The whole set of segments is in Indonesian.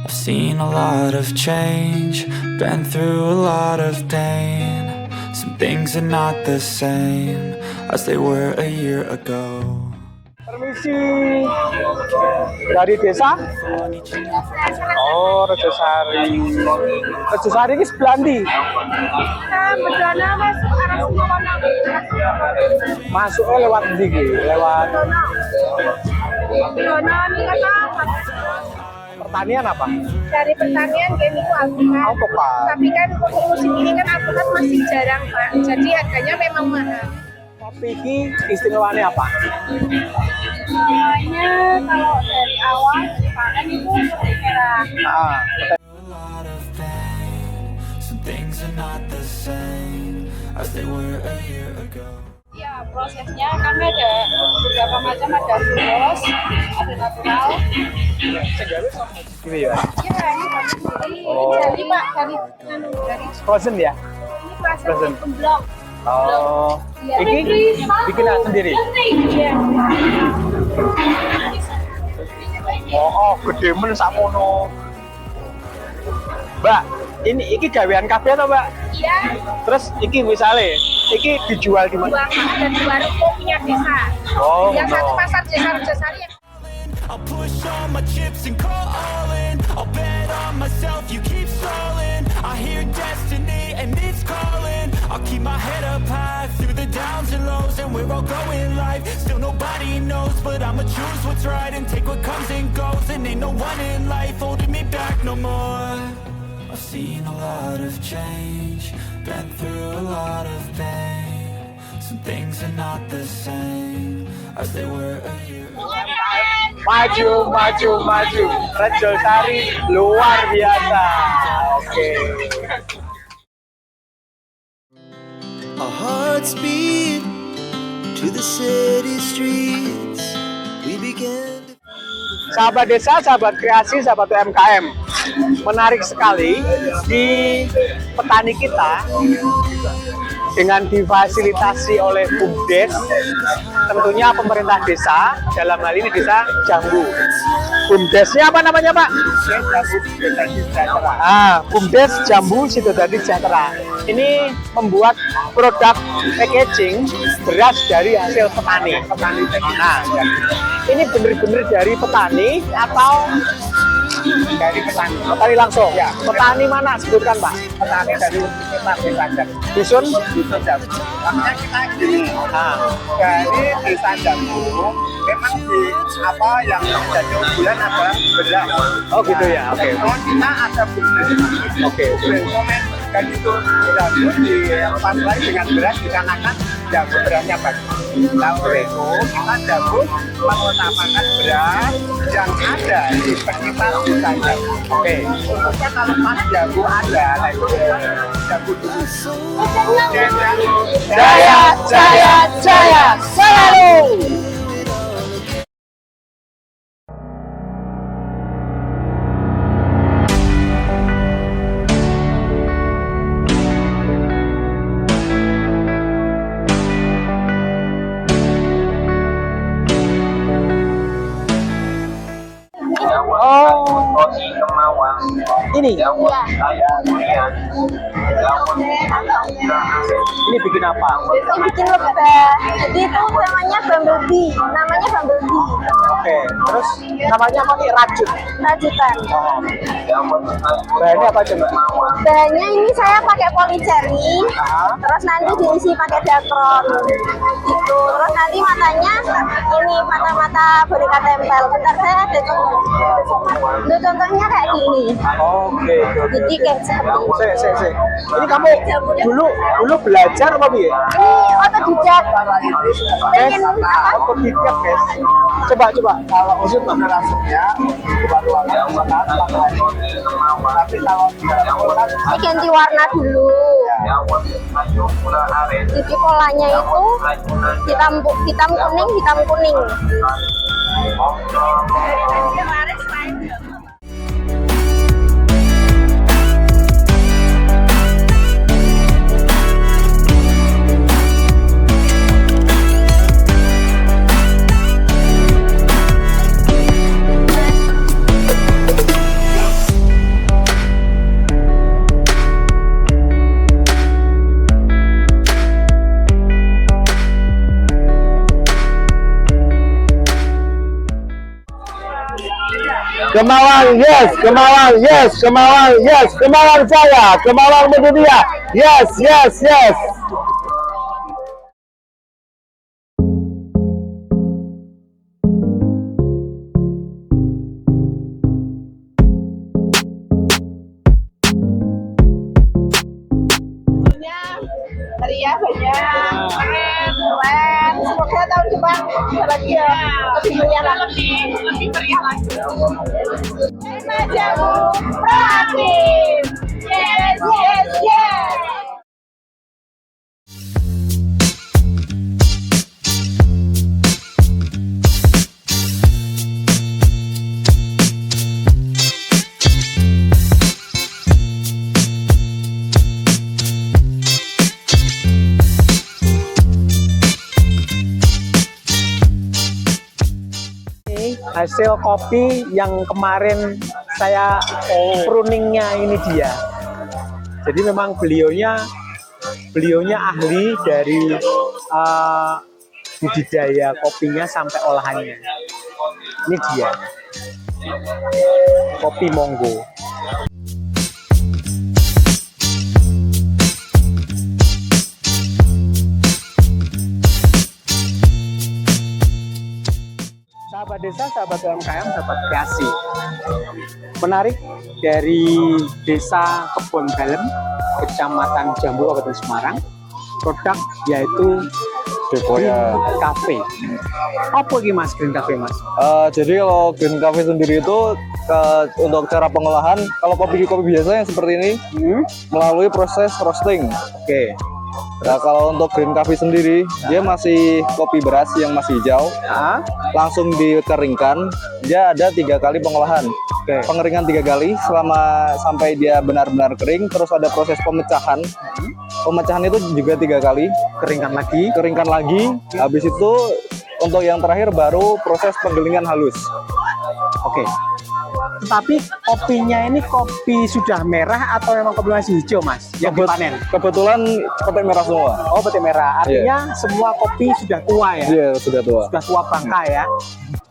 I've seen a lot of change, been through a lot of pain. Some things are not the same as they were a year ago. Permisi, dari desa? Oh, Rejosari. Rejosari ini sebelah ndi? Bedana masuk arah Sukono. Masuknya lewat ndi ki? Lewat Bedana ini kata pertanian apa? dari pertanian gini ku alpukat. Alpukat. Tapi kan untuk musim ini kan alpukat masih jarang Pak. Jadi harganya memang mahal. Kopi ini istimewanya apa? Soalnya kalau dari awal dipanen itu seperti merah. Nah, A lot of pain. Some things are not the same as they were a year ago. Ya prosesnya kami ada beberapa macam, ada full, ada natural. gini ya. Ya ini dari Oh. jadi Pak dari Frozen ya? ini proses Frozen. blok. Oh, Ya. ini bikin sendiri. Iya. Oh, gede men sakmono. Mbak, iki gawean kafe atau Mbak? Iya. Terus iki misalnya, iki dijual di mana? Ada dua ruko punya desa. Oh, Yang satu no. pasar desa Rejosari, yang I'll push all my chips and call all in. I'll bet on myself, you keep stalling. I hear destiny and it's calling. I'll keep my head up high through the downs and lows. And we're all going live, still nobody knows. But I'ma choose what's right and take what comes and goes. And ain't no one in life holding me back no more. I've seen a lot of change, been through a lot of pain. Some things are not the same as they were a year ago. Maju, maju, maju. Rejosari luar biasa. Oke. Our hearts beat to the city streets. We began to Sahabat desa, sahabat kreasi, sahabat UMKM. Menarik sekali di petani kita dengan difasilitasi oleh BUMDes, tentunya pemerintah desa, dalam hal ini desa Jambu. BUMDesnya apa namanya Pak? BUMDes Jambu Sidodadi Sejahtera. Ini membuat produk packaging beras dari hasil petani. Nah, ini benar-benar dari petani atau dari petani? Petani langsung. Ya. Petani mana sebutkan Pak? Petani dari Dusun Jambu. Makanya kita gini, dari desa Jambu memang di apa yang menjadi unggulan adalah beras. Oh gitu ya, oke. Kalau kita ada BUMDes, Oke. dan itu Jambu dipasrai dengan beras dikarenakan Jambu berasnya bagus. Nah oleh itu kita Jambu mengutamakan beras yang ada di sekitar desa Jambu. Oke. Khususnya kalau pas Jambu ada, nah itu Jambu dulu. Jaya, jaya, jaya selalu. Oh, ini. Ini bikin apa? itu bikin lebah. Jadi itu namanya bumblebee. Oke. Terus namanya apa nih? Rajut. Rajutan. Bahannya apa coba? Bahannya ini saya pakai polycherry, terus nanti diisi pakai dakron gitu. Terus nanti matanya ini mata-mata boneka tempel. Bentar saya ada contoh. Untuk contohnya kayak gini. Oke. Jadi kayak seperti ini. Se. Ini kamu dulu belajar apa bi? Ini otodidak. Pengen apa? Otodidak guys. Coba. Kalau untuk langsungnya ruangan tapi kalau Ini ganti warna dulu. Jadi polanya itu hitam kuning. Kemauan, yes, kemauan, yes, kemauan, yes, kemauan saya, kemauan dia, yes, yes, yes. Hadiah banyak, keren. Semoga tahun depan bisa lagi ya, lebih meriah lagi. Lebih meriah lagi. Tema jamu proaktif. Yes, yes, yes. Hasil kopi yang kemarin saya pruningnya ini dia. Jadi memang beliaunya ahli dari budidaya kopinya sampai olahannya. Ini dia, kopi Monggo. Sahabat desa, sahabat UMKM, sahabat kreasi. Menarik dari Desa Kebon Dalem, Kecamatan Jambu, Kabupaten Semarang. Produk yaitu Green Cafe. Apa ini Mas Green Cafe, Mas? Jadi kalau Green Cafe sendiri itu untuk cara pengolahan, kalau kopi biasa yang seperti ini melalui proses roasting. Oke. Nah, kalau untuk Green Cafe sendiri, dia masih kopi beras yang masih hijau, langsung dikeringkan. Dia ada 3 kali pengolahan. Pengeringan 3 kali sampai dia benar-benar kering. Terus ada proses pemecahan. Pemecahan itu juga 3 kali. Keringkan lagi. Habis itu untuk yang terakhir baru proses penggilingan halus. Oke. Tetapi kopinya ini kopi sudah merah atau memang kopi masih hijau, Mas? Yang dipanen? Kebetulan petik merah semua. Oh, petik merah. Artinya semua kopi sudah tua ya? Iya, sudah tua. Sudah tua bangka ya.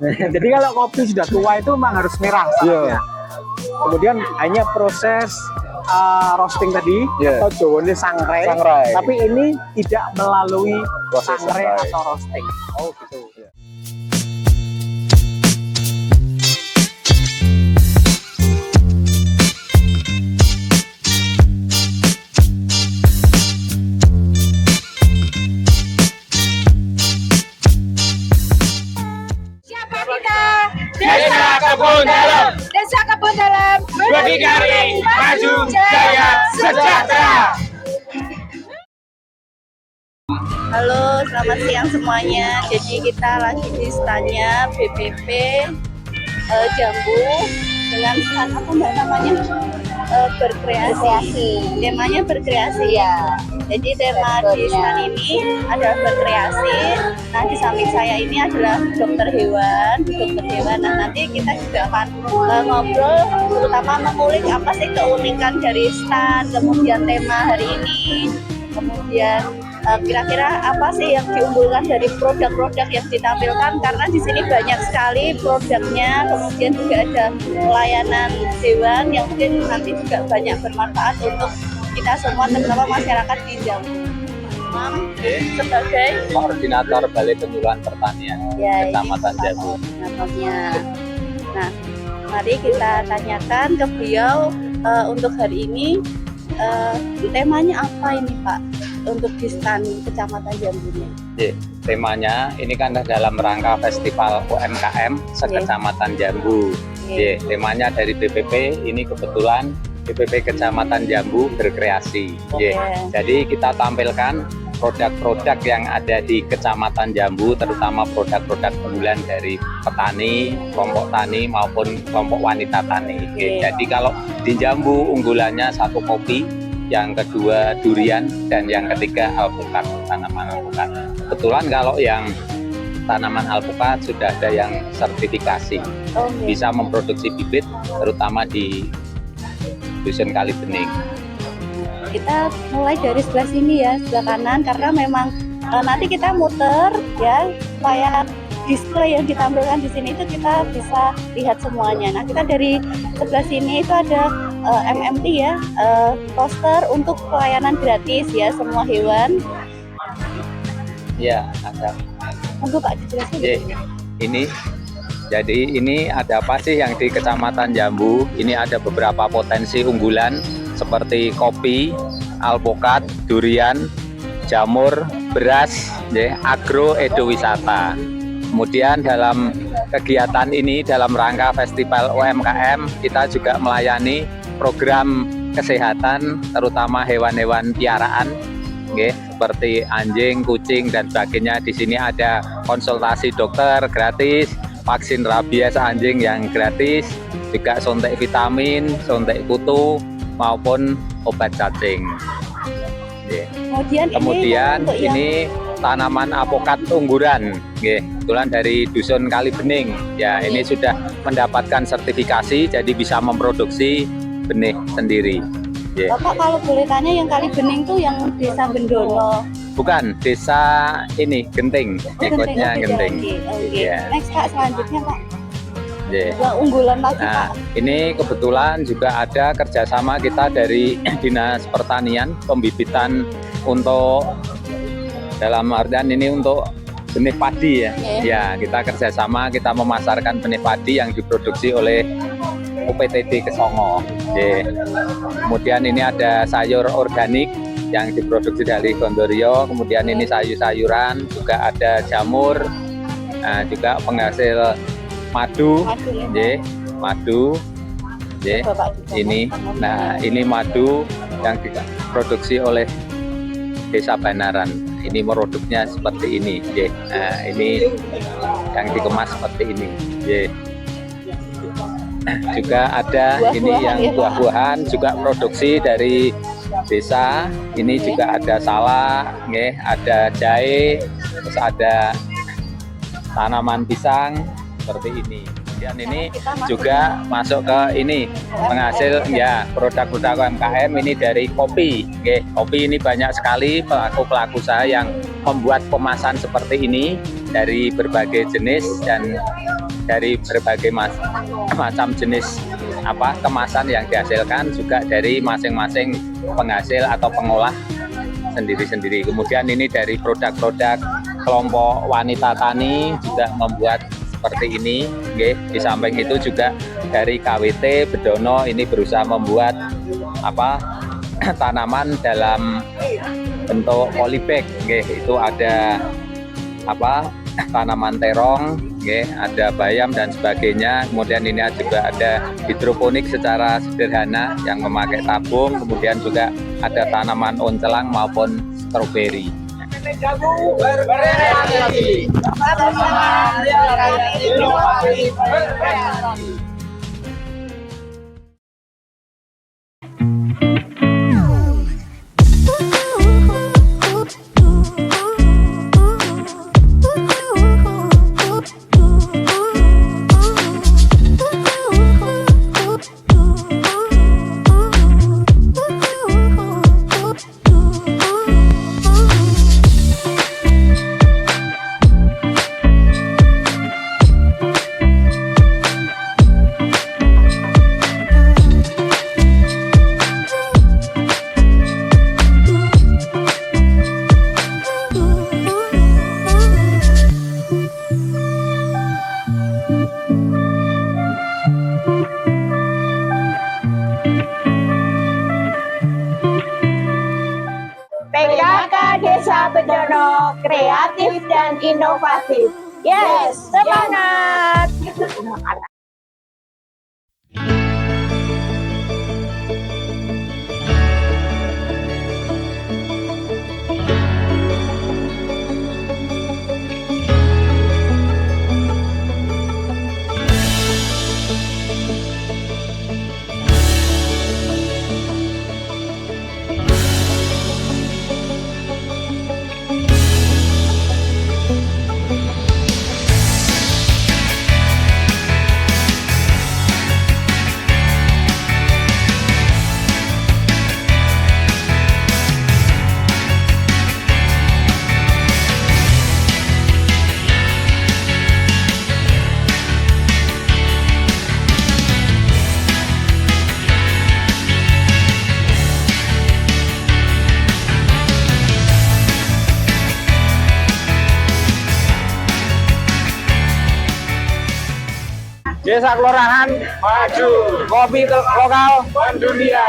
Jadi kalau kopi sudah tua itu memang harus merah saatnya. Kemudian hanya proses roasting tadi atau jawane sangrai. Tapi ini tidak melalui proses sangrai atau roasting. Oh, gitu. Desa Kebon Dalem, Desa Kebon Dalem, berdikari, maju, jaya, sejahtera. Halo, selamat siang semuanya. Jadi kita lagi di standnya BPP Jambu dengan stand apa mbak namanya? Berkreasi. Temanya berkreasi ya. Jadi tema di stand ini adalah berkreasi. Nah, di samping saya ini adalah dokter hewan. Nah, nanti kita juga akan ngobrol, terutama mengulik apa sih keunikan dari stand, kemudian tema hari ini, kemudian kira-kira apa sih yang diunggulkan dari produk-produk yang ditampilkan, karena di sini banyak sekali produknya. Kemudian juga ada pelayanan hewan yang mungkin nanti juga banyak bermanfaat untuk kita semua, terutama masyarakat di Jambu. Sebagai koordinator Balai Penyuluhan Pertanian Kecamatan Jambu. Nah, mari kita tanyakan ke beliau untuk hari ini temanya apa ini Pak untuk di stand Kecamatan Jambunya? Temanya ini kan dalam rangka Festival UMKM Sekecamatan Jambu. Temanya dari BPP ini kebetulan BPP Kecamatan Jambu berkreasi. Jadi kita tampilkan produk-produk yang ada di Kecamatan Jambu, terutama produk-produk unggulan dari petani, kelompok tani maupun kelompok wanita tani. Jadi kalau di Jambu unggulannya 1 kopi, yang kedua durian, dan yang ketiga alpukat, tanaman alpukat. Kebetulan kalau yang tanaman alpukat sudah ada yang sertifikasi, bisa memproduksi bibit, terutama di Dusun Kalibening. Kita mulai dari sebelah sini ya, sebelah kanan, karena memang nanti kita muter ya supaya display yang ditampilkan di sini itu kita bisa lihat semuanya. Nah, kita dari sebelah sini itu ada MMT ya, poster untuk pelayanan gratis ya semua hewan. Ya, ada. Monggo Pak dijelasin. Ini jadi ini ada apa sih yang di Kecamatan Jambu? Ini ada beberapa potensi unggulan seperti kopi, alpukat, durian, jamur, beras, agro ekowisata. Kemudian dalam kegiatan ini dalam rangka Festival UMKM kita juga melayani program kesehatan terutama hewan-hewan piaraan. Seperti anjing, kucing dan sebagainya. Di sini ada konsultasi dokter gratis, vaksin rabies anjing yang gratis, juga suntik vitamin, suntik kutu maupun obat cacing. Kemudian ini tanaman apokat ungguran, kebetulan dari dusun Kalibening. Ya, ini sudah mendapatkan sertifikasi, jadi bisa memproduksi benih sendiri. Bapak kalau boleh tanya yang Kalibening tuh yang desa Bendono? Bukan, desa ini Genting, ikutnya Genting. Next Kak, selanjutnya Pak. Yang unggulan lagi Pak. Ini kebetulan juga ada kerjasama kita dari Dinas Pertanian, pembibitan untuk dalam artian ini untuk benih padi ya. Ya, kita kerjasama, kita memasarkan benih padi yang diproduksi oleh UPTD Kesongo. Kemudian ini ada sayur organik yang diproduksi dari Gondorio. Kemudian ini sayur-sayuran, juga ada jamur, juga penghasil madu, madu. Ini, nah ini madu yang diproduksi oleh Desa Banaran. Ini produknya seperti ini. Nah, ini yang dikemas seperti ini. Juga ada ini yang buah-buahan juga produksi dari desa. Ini juga ada salak, ada jahe, terus ada tanaman pisang seperti ini. Kemudian ini juga masuk ke ini penghasil ya produk-produk UMKM ini dari kopi. Kopi ini banyak sekali pelaku-pelaku usaha yang membuat kemasan seperti ini dari berbagai jenis dan dari berbagai macam jenis kemasan yang dihasilkan juga dari masing-masing penghasil atau pengolah sendiri-sendiri. Kemudian ini dari produk-produk kelompok wanita tani juga membuat seperti ini. Di samping itu juga dari KWT Bedono ini berusaha membuat tanaman dalam bentuk polybag. Itu ada tanaman terong, ada bayam dan sebagainya. Kemudian ini juga ada hidroponik secara sederhana yang memakai tabung. Kemudian juga ada tanaman oncelang maupun stroberi. PKK Desa Bedono, kreatif dan inovatif. Yes, semangat! Desa kelurahan maju, kopi lokal mendunia.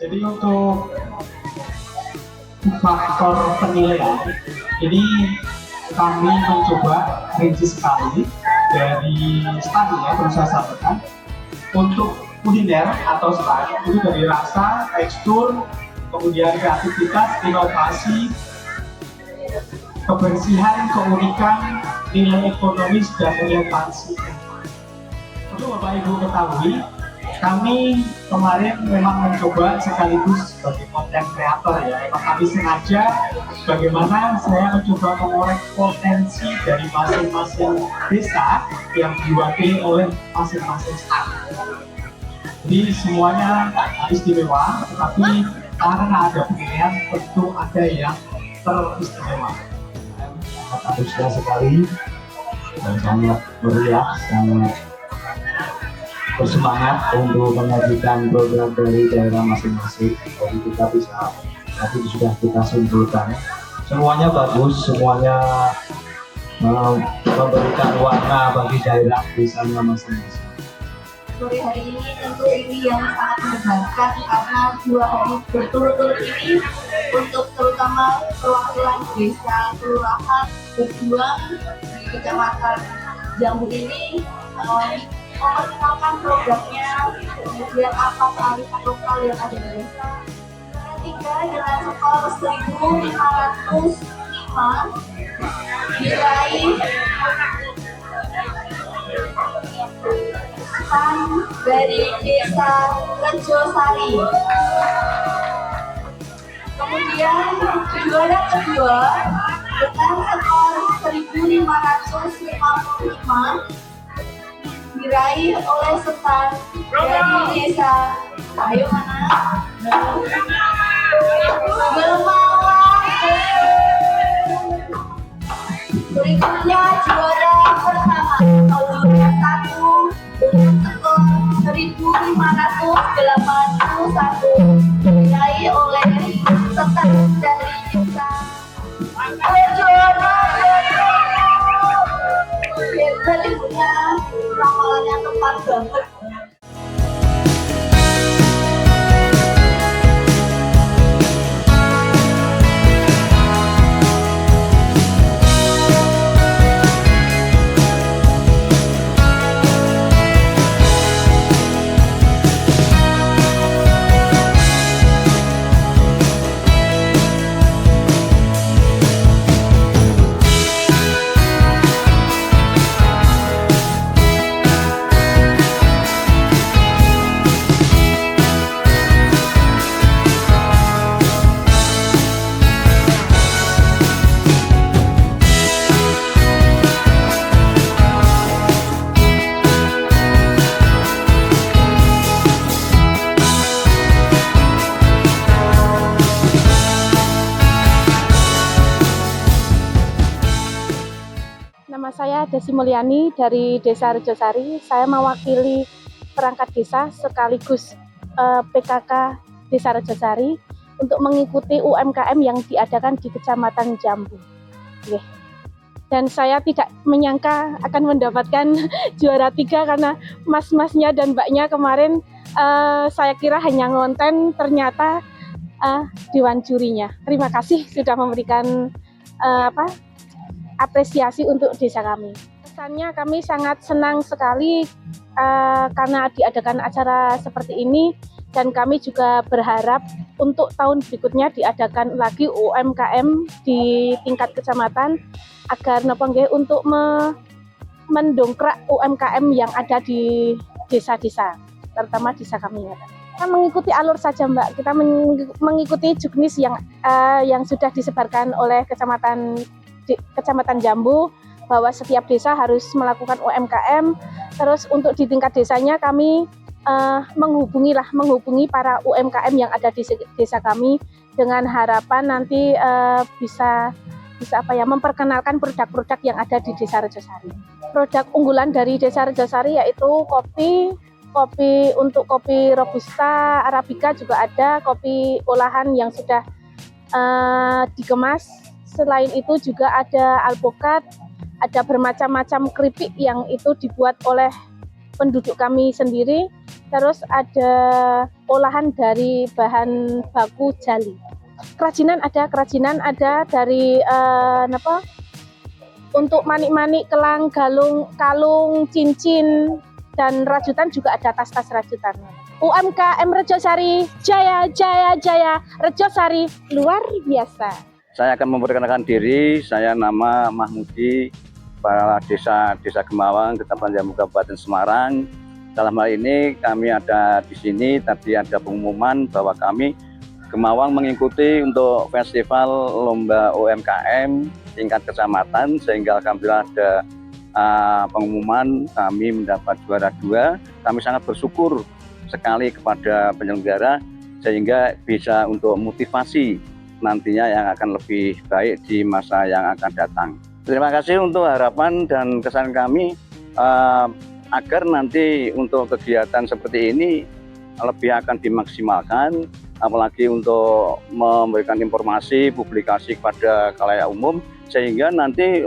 Jadi untuk faktor penilaian ini kami mencoba rinci sekali dari studi ya, perlu saya sampaikan. Untuk kuliner atau snack itu dari rasa, tekstur, kemudian kreativitas, inovasi, kebersihan, keunikan, nilai ekonomis dan relevansi. Untuk Bapak Ibu ketahui, kami kemarin memang mencoba sekaligus sebagai konten kreator ya. Emang kami sengaja bagaimana saya mencoba mengorek potensi dari masing-masing desa yang diwakili oleh masing-masing staff. Jadi semuanya istimewa, tetapi karena ada penilaian tentu ada yang teristimewa. Sangat antusias sekali dan sangat meriah, sangat bersemangat untuk menyajikan program dari daerah masing-masing. Jadi kita bisa, nanti sudah kita simpulkan. Semuanya bagus, semuanya memberikan warna bagi daerah desanya masing-masing. Sore hari ini tentu ini yang sangat menegangkan karena 2 hari berturut-turut ini untuk terutama perwakilan desa kelurahan berjuang di Kecamatan Jambu ini memperkenalkan programnya, kemudian apa kearifan lokal yang ada di desa. Ketiga dengan skor 1.505 diraih dari Desa Rejosari. Kemudian juara kedua dengan skor 1.555 diraih oleh Setan dari Desa ayo mana? Bermawang. Berikutnya juara pertama nomor 1 skor 1.581 diraih oleh Setan dari Desa Berikutnya ramalan yang tepat banget. Nama saya Desi Mulyani dari Desa Rejosari. Saya mewakili perangkat desa sekaligus PKK Desa Rejosari. untuk mengikuti UMKM yang diadakan di Kecamatan Jambu. Oke. Dan saya tidak menyangka akan mendapatkan juara 3 karena mas-masnya dan mbaknya kemarin saya kira hanya ngonten, ternyata dewan jurinya. Terima kasih sudah memberikan apresiasi untuk desa kami. Kesannya kami sangat senang sekali karena diadakan acara seperti ini, dan kami juga berharap untuk tahun berikutnya diadakan lagi UMKM di tingkat kecamatan agar untuk mendongkrak UMKM yang ada di desa-desa, terutama desa kami. Kita mengikuti alur saja Mbak, kita mengikuti juknis yang sudah disebarkan oleh Kecamatan Jambu bahwa setiap desa harus melakukan UMKM. Terus untuk di tingkat desanya kami menghubungi para UMKM yang ada di desa kami dengan harapan nanti bisa memperkenalkan produk-produk yang ada di Desa Rejosari. Produk unggulan dari Desa Rejosari yaitu kopi untuk kopi Robusta, Arabica juga ada, kopi olahan yang sudah dikemas. Selain itu juga ada alpukat, ada bermacam-macam keripik yang itu dibuat oleh penduduk kami sendiri. Terus ada olahan dari bahan baku jali. Kerajinan ada dari untuk manik-manik, kelang, kalung, cincin, dan rajutan juga ada tas-tas rajutan. UMKM Rejosari, jaya, jaya, jaya. Rejosari luar biasa. Saya akan memperkenalkan diri, saya nama Mahmudi, kepala desa Gemawang, Kecamatan Jambu, Kabupaten Semarang. Dalam hal ini kami ada di sini, tadi ada pengumuman bahwa kami Gemawang mengikuti untuk festival lomba UMKM tingkat kecamatan, sehingga alhamdulillah ada pengumuman kami mendapat juara 2. Kami sangat bersyukur sekali kepada penyelenggara sehingga bisa untuk motivasi nantinya yang akan lebih baik di masa yang akan datang. Terima kasih untuk harapan dan kesan kami agar nanti untuk kegiatan seperti ini lebih akan dimaksimalkan, apalagi untuk memberikan informasi, publikasi kepada khalayak umum, sehingga nanti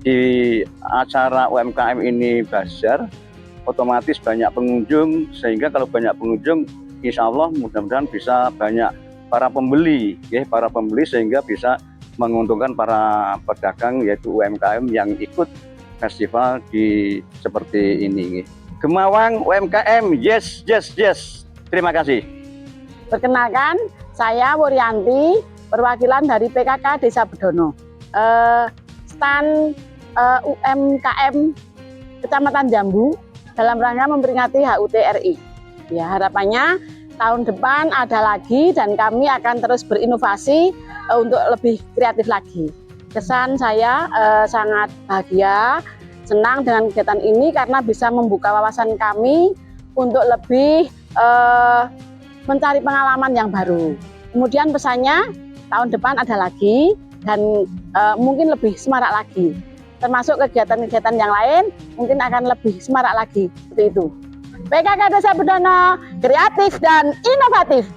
di acara UMKM ini bazar, otomatis banyak pengunjung, sehingga kalau banyak pengunjung, insya Allah mudah-mudahan bisa banyak para pembeli, sehingga bisa menguntungkan para pedagang yaitu UMKM yang ikut festival seperti ini. Gemawang UMKM, yes, yes, yes. Terima kasih. Perkenalkan, saya Wuryanti, perwakilan dari PKK Desa Bedono. Stand UMKM Kecamatan Jambu dalam rangka memperingati HUT RI. Ya, harapannya tahun depan ada lagi dan kami akan terus berinovasi untuk lebih kreatif lagi. Kesan saya sangat bahagia, senang dengan kegiatan ini karena bisa membuka wawasan kami untuk lebih mencari pengalaman yang baru. Kemudian pesannya tahun depan ada lagi dan mungkin lebih semarak lagi. Termasuk kegiatan-kegiatan yang lain mungkin akan lebih semarak lagi seperti itu. PKK Desa Bedono, kreatif dan inovatif.